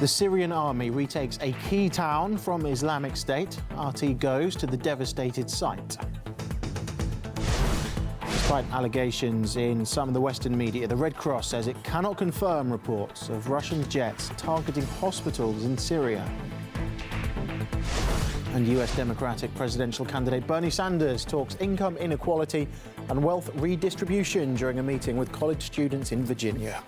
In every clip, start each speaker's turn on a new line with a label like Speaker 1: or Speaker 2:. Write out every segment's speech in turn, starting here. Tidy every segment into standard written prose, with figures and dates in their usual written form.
Speaker 1: The Syrian army retakes a key town from Islamic State. RT goes to the devastated site. Despite allegations in some of the Western media, the Red Cross says it cannot confirm reports of Russian jets targeting hospitals in Syria. And US Democratic presidential candidate Bernie Sanders talks income inequality and wealth redistribution during a meeting with college students in Virginia.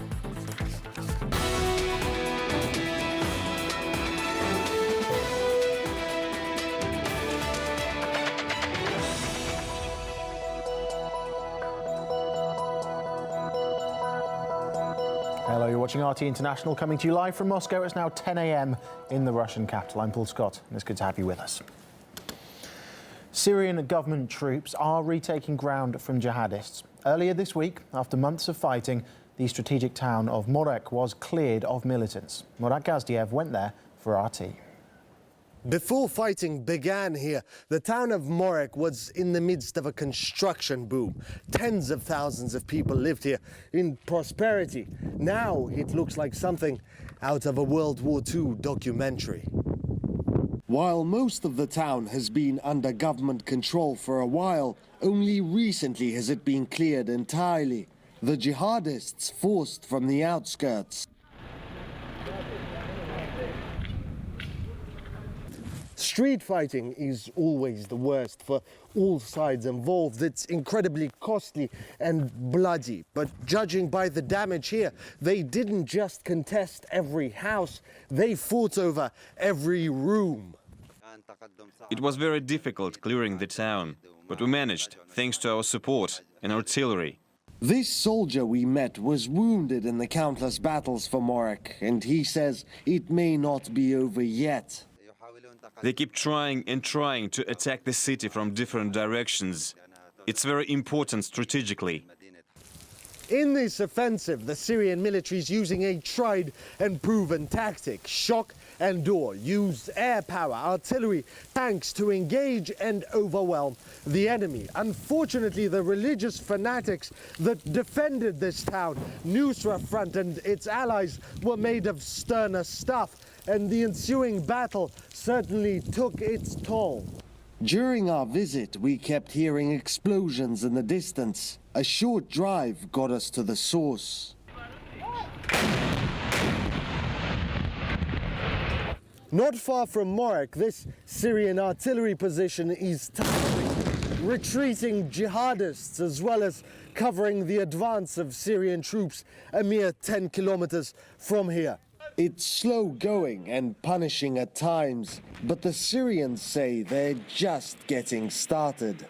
Speaker 1: Hello, you're watching RT International, coming to you live from Moscow. It's now 10 a.m. in the Russian capital. I'm Paul Scott, and it's good to have you with us. Syrian government troops are retaking ground from jihadists. Earlier this week, after months of fighting, the strategic town of Morek was cleared of militants. Murat Gazdiev went there for RT.
Speaker 2: Before fighting began here, the town of Morek was in the midst of a construction boom. Tens of thousands of people lived here in prosperity. Now it looks like something out of a World War II documentary. While most of the town has been under government control for a while, only recently has it been cleared entirely. The jihadists forced from the outskirts. Street fighting is always the worst for all sides involved. It's incredibly costly and bloody. But judging by the damage here, they didn't just contest every house, they fought over every room.
Speaker 3: It was very difficult clearing the town, but we managed, thanks to our support and artillery.
Speaker 2: This soldier we met was wounded in the countless battles for Morek, and he says it may not be over yet.
Speaker 3: They keep trying and trying to attack the city from different directions. It's very important strategically.
Speaker 2: In this offensive, the Syrian military is using a tried and proven tactic: shock and awe. Use air power, artillery, tanks to engage and overwhelm the enemy. Unfortunately, the religious fanatics that defended this town, Nusra Front and its allies, were made of sterner stuff, and the ensuing battle certainly took its toll. During our visit, we kept hearing explosions in the distance. A short drive got us to the source. Not far from Morek, this Syrian artillery position is targeting retreating jihadists as well as covering the advance of Syrian troops a mere 10 kilometers from here. It's slow going and punishing at times, but the Syrians say they're just getting started.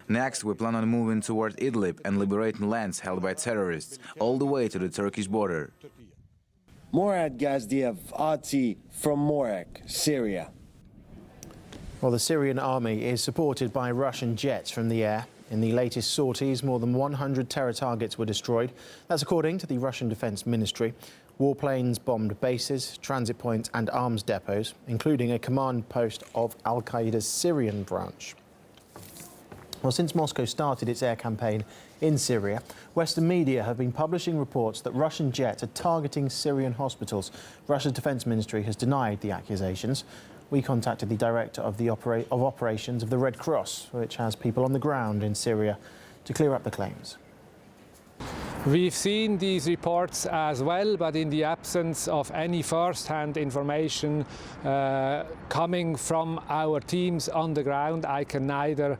Speaker 4: Next, we plan on moving toward Idlib and liberating lands held by terrorists, all the way to the Turkish border.
Speaker 2: Murat Gazdiev, RT from Morek, Syria.
Speaker 1: Well, the Syrian army is supported by Russian jets from the air. In the latest sorties, more than 100 terror targets were destroyed. That's according to the Russian Defense Ministry. Warplanes bombed bases, transit points and arms depots, including a command post of Al-Qaeda's Syrian branch. Well, since Moscow started its air campaign in Syria, Western media have been publishing reports that Russian jets are targeting Syrian hospitals. Russia's Defense Ministry has denied the accusations. We contacted the director of operations of the Red Cross, which has people on the ground in Syria, to clear up the claims.
Speaker 5: We've seen these reports as well, but in the absence of any first-hand information coming from our teams on the ground, I can neither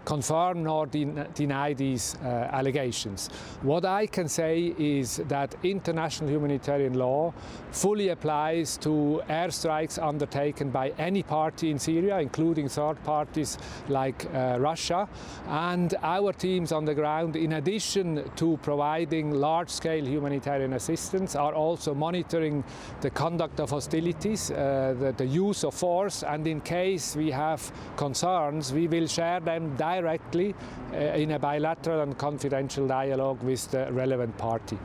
Speaker 5: confirm nor deny these allegations. What I can say is that international humanitarian law fully applies to airstrikes undertaken by any party in Syria, including third parties like Russia, and our teams on the ground, in addition to providing large-scale humanitarian assistance, are also monitoring the conduct of hostilities, the use of force, and in case we have concerns, we will share them directly in a bilateral and confidential dialogue with the relevant party.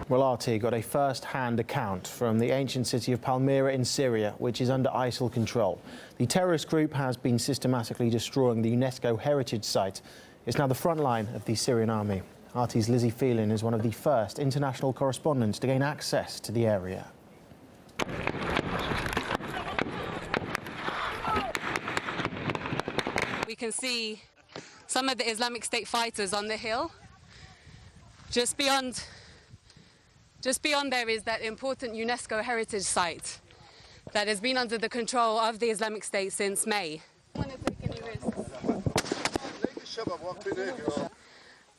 Speaker 1: Well, RT got a first-hand account from the ancient city of Palmyra in Syria, which is under ISIL control. The terrorist group has been systematically destroying the UNESCO heritage site It's now the front line of the Syrian army. RT's Lizzie Phelan is one of the first international correspondents to gain access to the area.
Speaker 6: We can see some of the Islamic State fighters on the hill. Just beyond there is that important UNESCO heritage site that has been under the control of the Islamic State since May.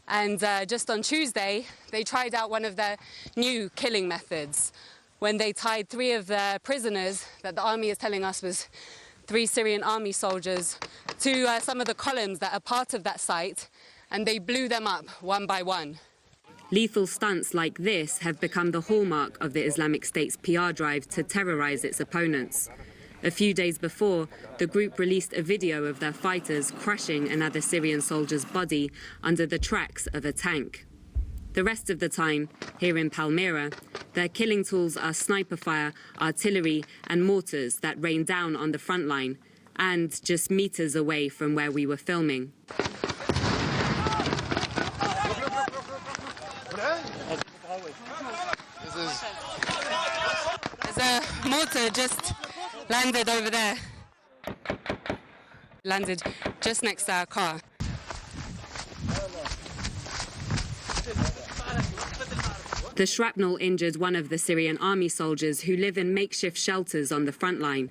Speaker 6: And just on Tuesday, they tried out one of their new killing methods when they tied 3 of the prisoners that the army is telling us was 3 Syrian army soldiers to some of the columns that are part of that site, and they blew them up one by one.
Speaker 7: Lethal stunts like this have become the hallmark of the Islamic State's PR drive to terrorize its opponents. A few days before, the group released a video of their fighters crushing another Syrian soldier's body under the tracks of a tank. The rest of the time, here in Palmyra, their killing tools are sniper fire, artillery and mortars that rain down on the front line, and just meters away from where we were filming.
Speaker 6: There's a mortar just landed over there. Landed just next to our car.
Speaker 7: The shrapnel injured one of the Syrian army soldiers who live in makeshift shelters on the front line.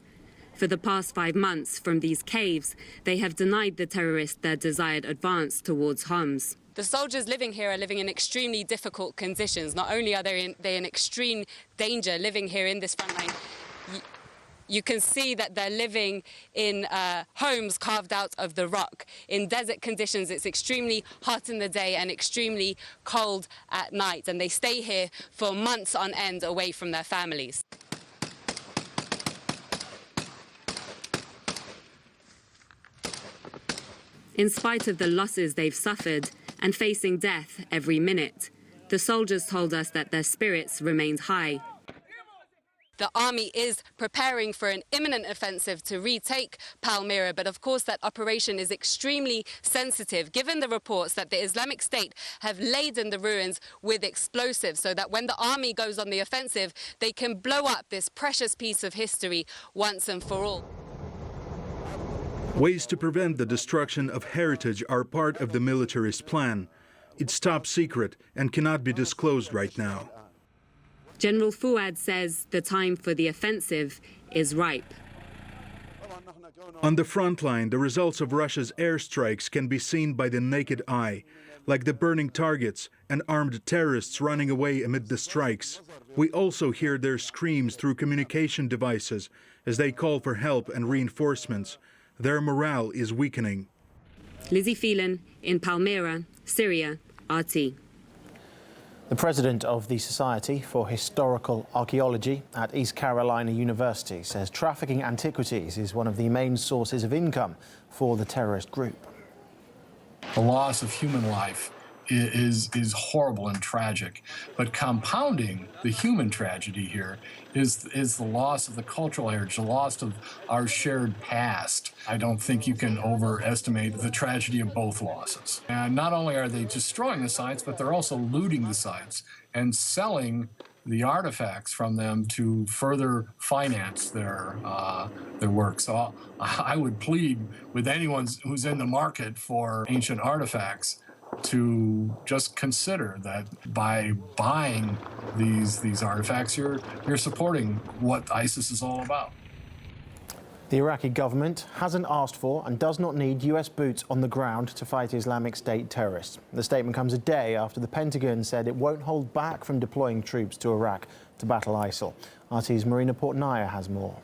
Speaker 7: For the past 5 months, from these caves, they have denied the terrorists their desired advance towards Homs.
Speaker 6: The soldiers living here are living in extremely difficult conditions. Not only are they in extreme danger living here in this front line, you can see that they're living in homes carved out of the rock. In desert conditions, it's extremely hot in the day and extremely cold at night. And they stay here for months on end away from their families.
Speaker 7: In spite of the losses they've suffered and facing death every minute, the soldiers told us that their spirits remained high.
Speaker 6: The army is preparing for an imminent offensive to retake Palmyra, but of course that operation is extremely sensitive, given the reports that the Islamic State have laden the ruins with explosives so that when the army goes on the offensive, they can blow up this precious piece of history once and for all.
Speaker 8: Ways to prevent the destruction of heritage are part of the militarist plan. It's top secret and cannot be disclosed right now.
Speaker 7: General Fouad says the time for the offensive is ripe.
Speaker 8: On the front line, the results of Russia's airstrikes can be seen by the naked eye, like the burning targets and armed terrorists running away amid the strikes. We also hear their screams through communication devices as they call for help and reinforcements. Their morale is weakening.
Speaker 7: Lizzie Phelan in Palmyra, Syria, RT.
Speaker 1: The president of the Society for Historical Archaeology at East Carolina University says trafficking antiquities is one of the main sources of income for the terrorist group.
Speaker 9: The loss of human life is horrible and tragic, but compounding the human tragedy here is the loss of the cultural heritage, the loss of our shared past. I don't think you can overestimate the tragedy of both losses. And not only are they destroying the sites, but they're also looting the sites and selling the artifacts from them to further finance their work. So I would plead with anyone who's in the market for ancient artifacts to just consider that by buying these artifacts, you're supporting what ISIS is all about.
Speaker 1: The Iraqi government hasn't asked for and does not need US boots on the ground to fight Islamic State terrorists. The statement comes a day after the Pentagon said it won't hold back from deploying troops to Iraq to battle ISIL. RT's Marina Portnaya has more.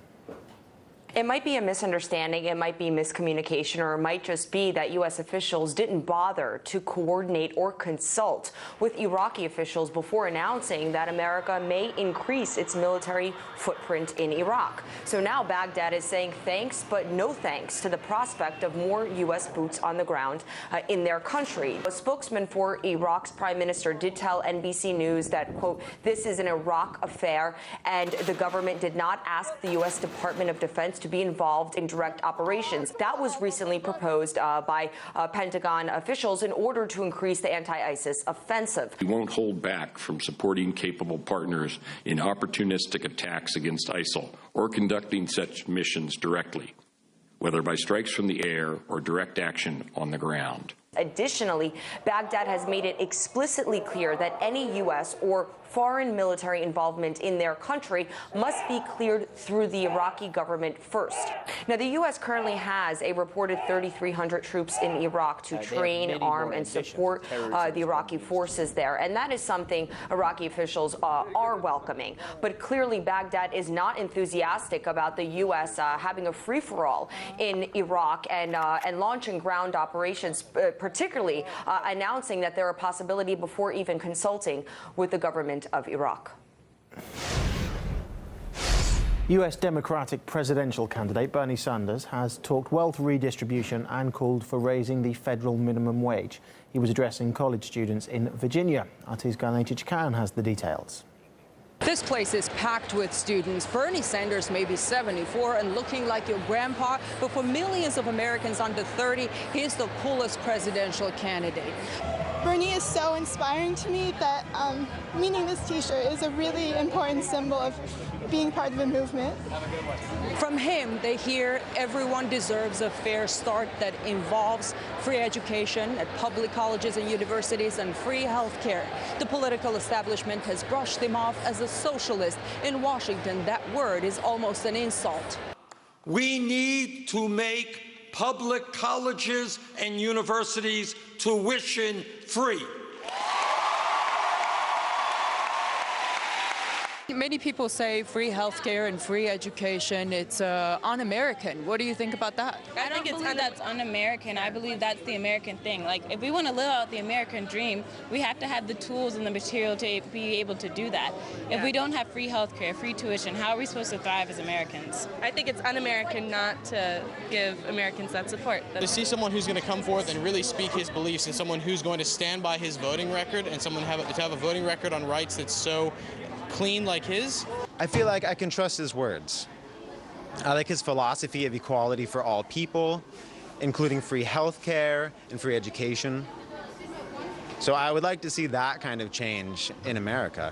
Speaker 10: It might be a misunderstanding, it might be miscommunication, or it might just be that U.S. officials didn't bother to coordinate or consult with Iraqi officials before announcing that America may increase its military footprint in Iraq. So now Baghdad is saying thanks, but no thanks to the prospect of more U.S. boots on the ground in their country. A spokesman for Iraq's prime minister did tell NBC News that, quote, this is an Iraq affair, and the government did not ask the U.S. Department of Defense to be involved in direct operations. That was recently proposed by Pentagon officials in order to increase the anti-ISIS offensive.
Speaker 11: We won't hold back from supporting capable partners in opportunistic attacks against ISIL or conducting such missions directly, whether by strikes from the air or direct action on the ground.
Speaker 10: Additionally, Baghdad has made it explicitly clear that any U.S. or foreign military involvement in their country must be cleared through the Iraqi government first. Now, the U.S. currently has a reported 3,300 troops in Iraq to train, arm, and support the Iraqi forces there. And that is something Iraqi officials are welcoming. But clearly, Baghdad is not enthusiastic about the U.S. Having a free-for-all in Iraq and launching ground operations, particularly announcing that there are possibility before even consulting with the government of Iraq.
Speaker 1: US Democratic presidential candidate Bernie Sanders has talked wealth redistribution and called for raising the federal minimum wage. He was addressing college students in Virginia. RT's Ganesh Khan has the details.
Speaker 12: This place is packed with students. Bernie Sanders may be 74 and looking like your grandpa, but for millions of Americans under 30, he's the coolest presidential candidate.
Speaker 13: Bernie is so inspiring to me that meaning this t-shirt is a really important symbol of being part of the movement.
Speaker 12: From him, they hear everyone deserves a fair start that involves free education at public colleges and universities and free health care. The political establishment has brushed him off as a socialist. In Washington, that word is almost an insult.
Speaker 14: We need to make public colleges and universities tuition free.
Speaker 12: Many people say free health care and free education, it's un-American. What do you think about that?
Speaker 15: I don't believe that's un-American. I believe that's the American thing. Like, if we want to live out the American dream, we have to have the tools and the material to be able to do that. Yeah. If we don't have free health care, free tuition, how are we supposed to thrive as Americans?
Speaker 16: I think it's un-American not to give Americans that support.
Speaker 17: To see someone who's going to come forth and really speak his beliefs, and someone who's going to stand by his voting record, and someone to have a voting record on rights that's so clean like his.
Speaker 18: I feel like I can trust his words. I like his philosophy of equality for all people, including free health care and free education. So I would like to see that kind of change in America.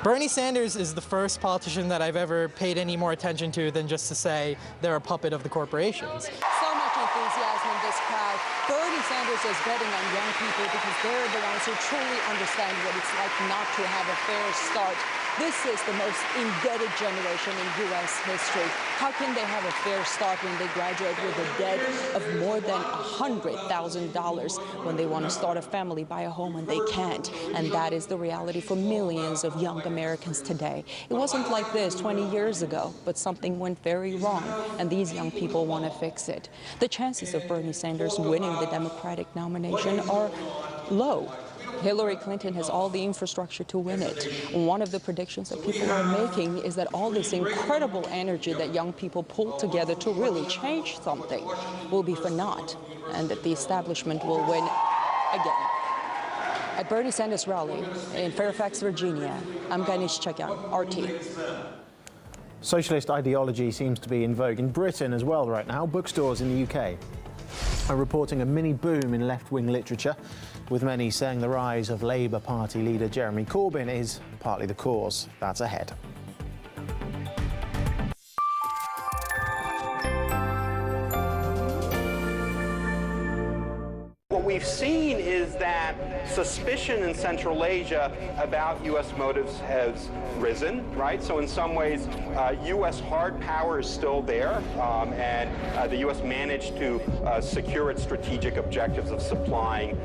Speaker 19: Bernie Sanders is the first politician that I've ever paid any more attention to than just to say they're a puppet of the corporations.
Speaker 12: So much enthusiasm in this crowd. Bernie Sanders is betting on young people because they're the ones who truly understand what it's like not to have a fair start. This is the most indebted generation in U.S. history. How can they have a fair start when they graduate with a debt of more than $100,000 when they want to start a family, buy a home, and they can't? And that is the reality for millions of young Americans today. It wasn't like this 20 years ago, but something went very wrong, and these young people want to fix it. The chances of Bernie Sanders winning the Democratic nomination are low. Hillary Clinton has all the infrastructure to win it. One of the predictions that people are making is that all this incredible energy that young people pull together to really change something will be for naught, and that the establishment will win again. At Bernie Sanders' rally in Fairfax, Virginia, I'm Ganesh Chakyan, RT.
Speaker 1: Socialist ideology seems to be in vogue in Britain as well right now. Bookstores in the UK are reporting a mini boom in left-wing literature, with many saying the rise of Labour Party leader Jeremy Corbyn is partly the cause. That's ahead.
Speaker 20: What we've seen is that suspicion in Central Asia about U.S. motives has risen, right? So in some ways, U.S. hard power is still there, and the U.S. managed to secure its strategic objectives of supplying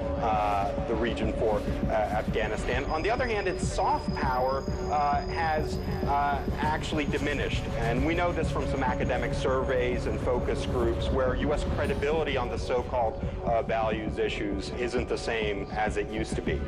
Speaker 20: the region for Afghanistan. On the other hand, its soft power has actually diminished, and we know this from some academic surveys and focus groups where U.S. credibility on the so-called values issues isn't the same as it used to be.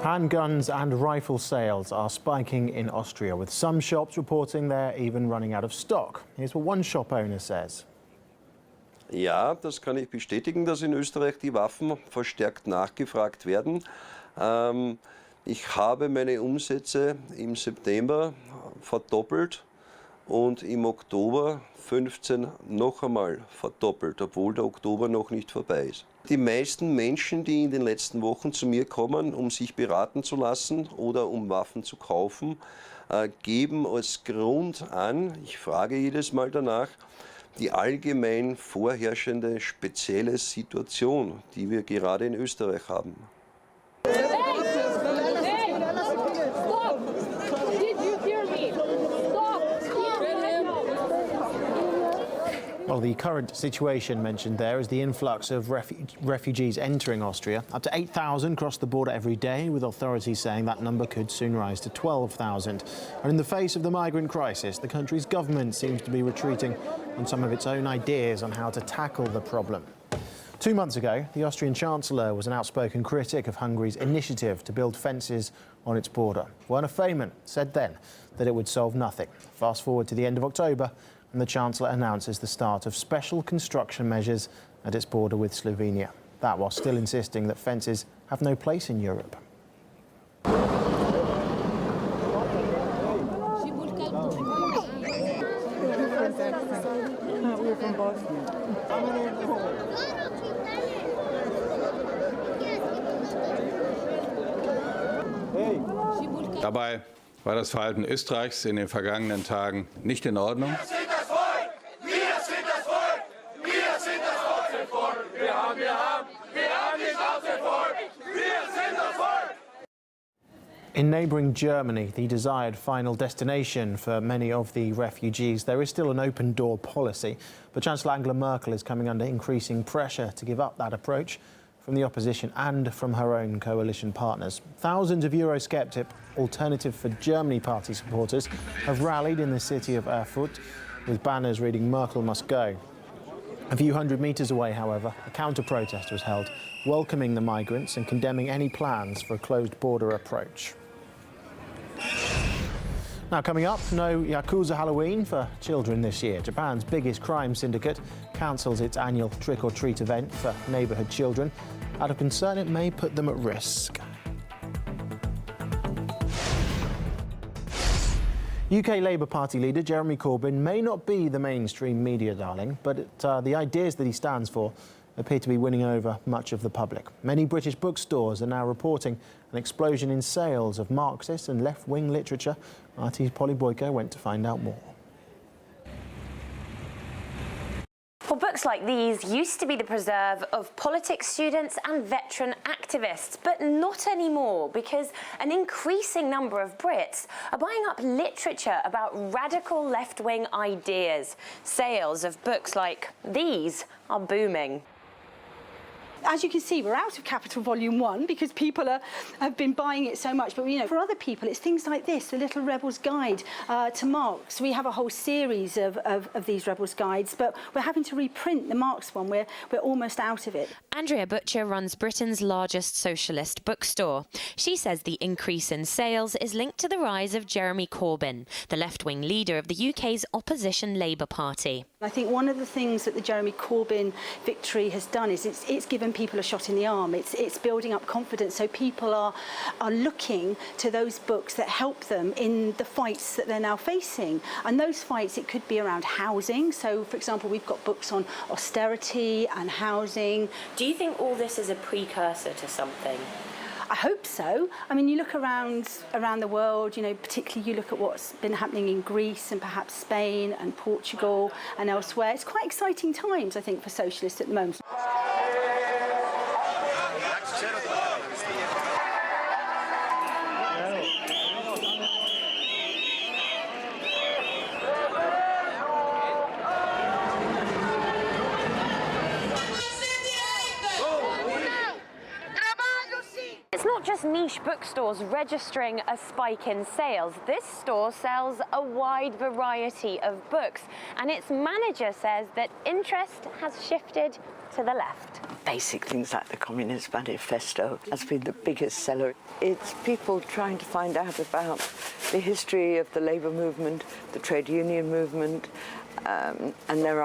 Speaker 1: Handguns and rifle sales are spiking in Austria, with some shops reporting they're even running out of stock. Here's what one shop owner says.
Speaker 21: Ja, das kann ich bestätigen, dass in Österreich die Waffen verstärkt nachgefragt werden. Ich habe meine Umsätze im September verdoppelt und im Oktober 15 noch einmal verdoppelt, obwohl der Oktober noch nicht vorbei ist. Die meisten Menschen, die in den letzten Wochen zu mir kommen, um sich beraten zu lassen oder um Waffen zu kaufen, geben als Grund an, ich frage jedes Mal danach, die allgemein vorherrschende spezielle Situation, die wir gerade in Österreich haben.
Speaker 1: Well, the current situation mentioned there is the influx of refugees entering Austria. Up to 8,000 cross the border every day, with authorities saying that number could soon rise to 12,000. And in the face of the migrant crisis, the country's government seems to be retreating on some of its own ideas on how to tackle the problem. 2 months ago, the Austrian Chancellor was an outspoken critic of Hungary's initiative to build fences on its border. Werner Faymann said then that it would solve nothing. Fast forward to the end of October, and the Chancellor announces the start of special construction measures at its border with Slovenia. That while still insisting that fences have no place in Europe.
Speaker 22: Dabei war das Verhalten Österreichs in den vergangenen Tagen nicht in Ordnung.
Speaker 1: In neighbouring Germany, the desired final destination for many of the refugees, there is still an open door policy, but Chancellor Angela Merkel is coming under increasing pressure to give up that approach from the opposition and from her own coalition partners. Thousands of Eurosceptic Alternative for Germany party supporters have rallied in the city of Erfurt with banners reading "Merkel must go." A few hundred metres away, however, a counter-protest was held, welcoming the migrants and condemning any plans for a closed border approach. Now coming up, no Yakuza Halloween for children this year. Japan's biggest crime syndicate cancels its annual trick-or-treat event for neighbourhood children out of concern it may put them at risk. UK Labour Party leader Jeremy Corbyn may not be the mainstream media darling, but the ideas that he stands for appear to be winning over much of the public. Many British bookstores are now reporting an explosion in sales of Marxist and left-wing literature. RT's Polly Boyko went to find out more.
Speaker 23: Well, books like these used to be the preserve of politics students and veteran activists, but not anymore, because an increasing number of Brits are buying up literature about radical left-wing ideas. Sales of books like these are booming.
Speaker 24: As you can see, we're out of Capital Volume 1 because people have been buying it so much. But, you know, for other people, it's things like this, The Little Rebel's Guide to Marx. We have a whole series of these Rebel's Guides, but we're having to reprint the Marx one. We're almost out of it.
Speaker 23: Andrea Butcher runs Britain's largest socialist bookstore. She says the increase in sales is linked to the rise of Jeremy Corbyn, the left-wing leader of the UK's opposition Labour Party.
Speaker 24: I think one of the things that the Jeremy Corbyn victory has done is it's given people a shot in the arm. It's building up confidence, so people are looking to those books that help them in the fights that they're now facing. And those fights, it could be around housing. So, for example, we've got books on austerity and housing.
Speaker 23: Do you think all this is a precursor to something?
Speaker 24: I hope so. I mean, you look around the world, you know, particularly you look at what's been happening in Greece and perhaps Spain and Portugal and elsewhere. It's quite exciting times, I think, for socialists at the moment.
Speaker 23: It's not just niche bookstores registering a spike in sales. This store sells a wide variety of books, and its manager says that interest has shifted to the left.
Speaker 2: Basic things like the Communist Manifesto has been the biggest seller. It's people trying to find out about the history of the labour movement, the trade union movement, and there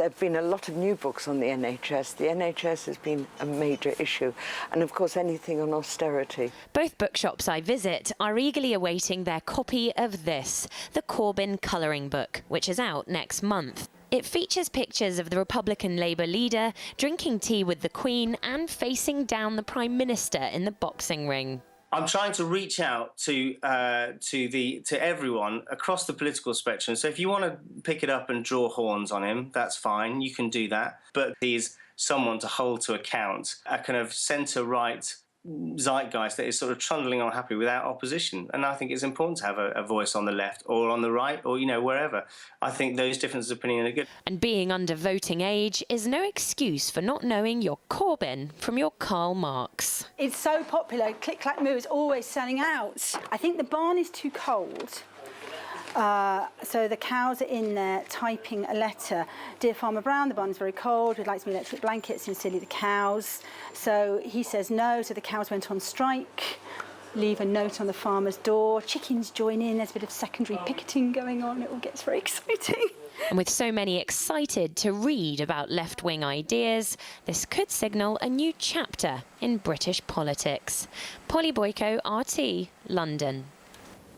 Speaker 2: have been a lot of new books on the NHS. The NHS has been a major issue, and of course anything on austerity.
Speaker 23: Both bookshops I visit are eagerly awaiting their copy of this, the Corbyn colouring book, which is out next month. It features pictures of the Republican Labour leader drinking tea with the Queen and facing down the Prime Minister in the boxing ring.
Speaker 3: I'm trying to reach out to everyone across the political spectrum. So if you want to pick it up and draw horns on him, that's fine. You can do that. But he's someone to hold to account, a kind of centre-right zeitgeist that is sort of trundling on happily without opposition. And I think it's important to have a voice on the left or on the right or, wherever. I think those differences of opinion are good.
Speaker 23: And being under voting age is no excuse for not knowing your Corbyn from your Karl Marx.
Speaker 24: It's so popular. Click Clack Moo is always selling out. I think the barn is too cold. So the cows are in there typing a letter. Dear Farmer Brown, the barn is very cold. We'd like some electric blankets. Sincerely, the cows. So he says no. So the cows went on strike. Leave a note on the farmer's door. Chickens join in. There's a bit of secondary picketing going on. It all gets very exciting.
Speaker 23: And with so many excited to read about left-wing ideas, this could signal a new chapter in British politics. Polly Boyko, RT, London.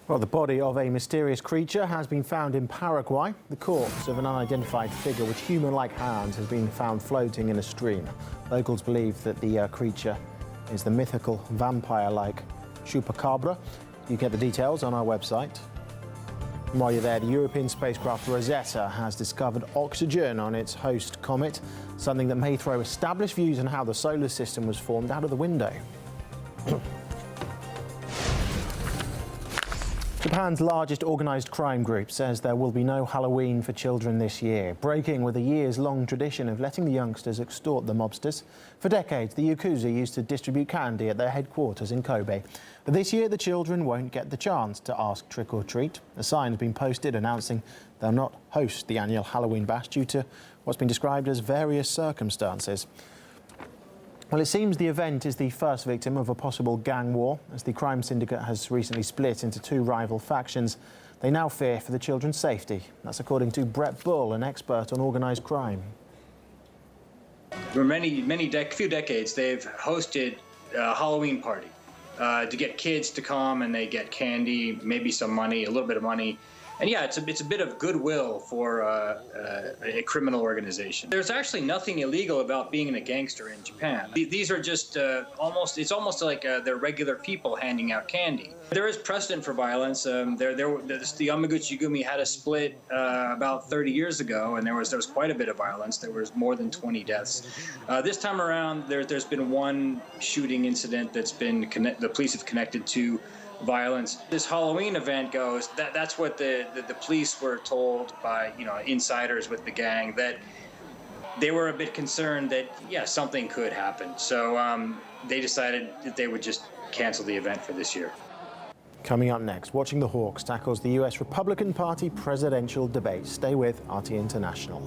Speaker 1: Well, the body of a mysterious creature has been found in Paraguay. The corpse of an unidentified figure with human-like hands has been found floating in a stream. Locals believe that the creature is the mythical vampire-like chupacabra. You get the details on our website. And while you're there, the European spacecraft Rosetta has discovered oxygen on its host comet, something that may throw established views on how the solar system was formed out of the window. Japan's largest organised crime group says there will be no Halloween for children this year, breaking with a years-long tradition of letting the youngsters extort the mobsters. For decades, the Yakuza used to distribute candy at their headquarters in Kobe. But this year, the children won't get the chance to ask trick or treat. A sign has been posted announcing they'll not host the annual Halloween bash due to what's been described as various circumstances. Well, it seems the event is the first victim of a possible gang war, as the crime syndicate has recently split into two rival factions. They now fear for the children's safety. That's according to Brett Bull, an expert on organised crime.
Speaker 4: For few decades, they've hosted a Halloween party to get kids to come, and they get candy, maybe some money, a little bit of money. And yeah, it's a bit of goodwill for a criminal organization. There's actually nothing illegal about being a gangster in Japan. These are just it's almost like they're regular people handing out candy. There is precedent for violence. The Yamaguchi-gumi had a split about 30 years ago, and there was quite a bit of violence. There was more than 20 deaths. This time around, there's been one shooting incident that's been the police have connected to violence. This Halloween event goes, that's what the police were told by insiders with the gang, that they were a bit concerned that something could happen. So they decided that they would just cancel the event for this year.
Speaker 1: Coming up next, Watching the Hawks tackles the US Republican Party presidential debate. Stay with RT International.